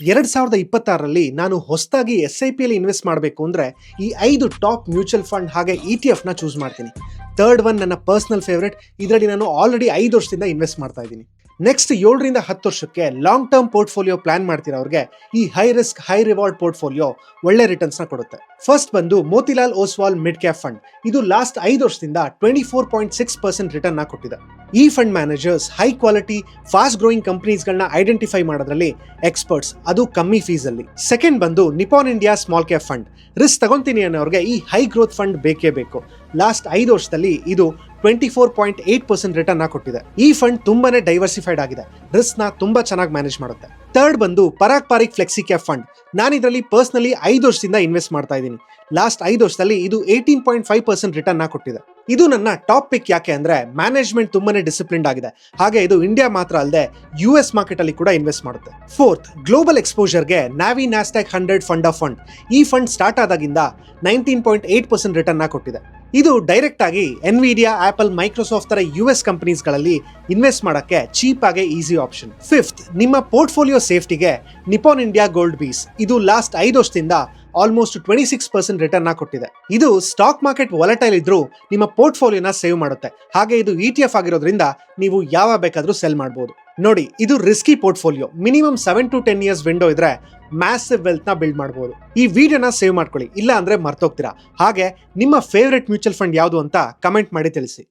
2026ರಲ್ಲಿ ನಾನು ಹೊಸದಾಗಿ SIP ಅಲ್ಲಿ ಇನ್ವೆಸ್ಟ್ ಮಾಡಬೇಕು ಅಂದ್ರೆ ಈ 5 ಟಾಪ್ ಮ್ಯೂಚುವಲ್ ಫಂಡ್ ಹಾಗೆ ETF ನ ಚೂಸ್ ಮಾಡ್ತೀನಿ. ಥರ್ಡ್ ಒನ್ ನನ್ನ ಪರ್ಸನಲ್ ಫೇವರೇಟ್. ಇದರಲ್ಲಿ ನಾನು ಆಲ್ರೆಡಿ 5 ವರ್ಷದಿಂದ ಇನ್ವೆಸ್ಟ್ ಮಾಡ್ತಾ ಇದ್ದೀನಿ. ನೆಕ್ಸ್ಟ್ 7ರಿಂದ 10 ವರ್ಷಕ್ಕೆ ಲಾಂಗ್ ಟರ್ಮ್ ಪೋರ್ಟ್ಫೋಲಿಯೋ ಪ್ಲಾನ್ ಮಾಡ್ತಿರೋರಿಗೆ ಈ high risk high reward portfolio ಒಳ್ಳೆ ರಿಟರ್ನ್ಸ್ ನ ಕೊಡುತ್ತೆ. ಫಸ್ಟ್ ಬಂದು Motilal Oswal mid cap fund. ಇದು ಲಾಸ್ಟ್ 5 ವರ್ಷದಿಂದ 24.6% ರಿಟರ್ನ್ ನ ಕೊಟ್ಟಿದೆ. ಈ fund managers high quality fast growing companies ಗಳನ್ನ ಐಡೆಂಟಿಫೈ ಮಾಡೋದ್ರಲ್ಲಿ ಎಕ್ಸ್ಪರ್ಟ್ಸ್, ಅದು ಕಮ್ಮಿ ಫೀಸ್ ಅಲ್ಲಿ. ಸೆಕೆಂಡ್ ಬಂದು Nippon India small cap fund. Risk ತಗೊಂತೀನಿ ಅನ್ನೋರಿಗೆ ಈ ಹೈ ಗ್ರೋತ್ ಫಂಡ್ ಬೇಕೇ ಬೇಕು. ಲಾಸ್ಟ್ 5 ವರ್ಷದಲ್ಲಿ ಇದು 24.8% ರಿಟರ್ನ್ ಕೊಟ್ಟಿದೆ. ಈ ಫಂಡ್ ತುಂಬಾನೇ ಡೈವರ್ಸಿಫೈಡ್ ಆಗಿದೆ, ರಿಸ್ಕ್ ನ ತುಂಬಾ ಚೆನ್ನಾಗಿ ಮ್ಯಾನೇಜ್ ಮಾಡುತ್ತೆ. ಥರ್ಡ್ ಬಂದು Parag Parikh flexi cap fund. ನಾನು ಇದರಲ್ಲಿ ಪರ್ಸನಲಿ 5 ವರ್ಷದಿಂದ ಇನ್ವೆಸ್ಟ್ ಮಾಡ್ತಾ ಇದ್ದೀನಿ. ಲಾಸ್ಟ್ 5 ವರ್ಷದಲ್ಲಿ ಇದು 18.5% ರಿಟರ್ನ್ ಕೊಟ್ಟಿದೆ. ಇದು ನನ್ನ ಟಾಪ್ ಪಿಕ್. ಯಾಕೆ ಅಂದ್ರೆ ಮ್ಯಾನೇಜ್ಮೆಂಟ್ ತುಂಬಾನೇ ಡಿಸಿಪ್ಲಿನ್ಡ್ ಆಗಿದೆ, ಹಾಗೆ ಇದು ಇಂಡಿಯಾ ಮಾತ್ರ ಅಲ್ಲದೆ US ಮಾರ್ಕೆಟ್ ಅಲ್ಲಿ ಕೂಡ ಇನ್ವೆಸ್ಟ್ ಮಾಡುತ್ತೆ. ಫೋರ್ತ್, ಗ್ಲೋಬಲ್ ಎಕ್ಸ್ಪೋಜರ್ಗೆ Navi Nasdaq 100 fund of fund. ಈ ಫಂಡ್ ಸ್ಟಾರ್ಟ್ ಆದಾಗಿಂದ 19.8% ರಿಟರ್ನ್ ಕೊಟ್ಟಿದೆ. ಇದು ಡೈರೆಕ್ಟ್ ಆಗಿ ಎನ್ವಿಡಿಯಾ, ಆಪಲ್, ಮೈಕ್ರೋಸಾಫ್ಟ್ ತರ US ಕಂಪನೀಸ್ ಗಳಲ್ಲಿ ಇನ್ವೆಸ್ಟ್ ಮಾಡಕ್ಕೆ ಚೀಪ್ ಆಗಿ ಈಸಿ ಆಪ್ಷನ್. ಫಿಫ್ತ್, ನಿಮ್ಮ ಪೋರ್ಟ್ಫೋಲಿಯೋ ಸೇಫ್ಟಿಗೆ ನಿಪಾನ್ ಇಂಡಿಯಾ ಗೋಲ್ಡ್ ಬೀಸ್. ಇದು ಲಾಸ್ಟ್ 5 ವರ್ಷದಿಂದ ಆಲ್ಮೋಸ್ಟ್ 26% ರಿಟರ್ನ್ ಕೊಟ್ಟಿದೆ. ಇದು ಸ್ಟಾಕ್ ಮಾರ್ಕೆಟ್ ವಾಲಟೈಲ್ ಇದ್ರೂ ನಿಮ್ಮ ಪೋರ್ಟ್ಫೋಲಿಯೋನ ಸೇವ್ ಮಾಡುತ್ತೆ. ಹಾಗೆ ಇದು ETF ಆಗಿರೋದ್ರಿಂದ ನೀವು ಯಾವ ಬೇಕಾದ್ರೂ ಸೆಲ್ ಮಾಡಬಹುದು. ನೋಡಿ, ಇದು risky portfolio. Minimum 7 to 10 years window ಇದ್ರೆ ಮ್ಯಾಸಿವ್ ವೆಲ್ತ್ ನ ಬಿಲ್ಡ್ ಮಾಡಬಹುದು. ಈ ವಿಡಿಯೋನ ಸೇವ್ ಮಾಡ್ಕೊಳ್ಳಿ, ಇಲ್ಲ ಅಂದ್ರೆ ಮರ್ತೋಗ್ತೀರಾ. ಹಾಗೆ ನಿಮ್ಮ ಫೇವರೇಟ್ ಮ್ಯೂಚುವಲ್ ಫಂಡ್ ಯಾವುದು ಅಂತ ಕಮೆಂಟ್ ಮಾಡಿ ತಿಳಿಸಿ.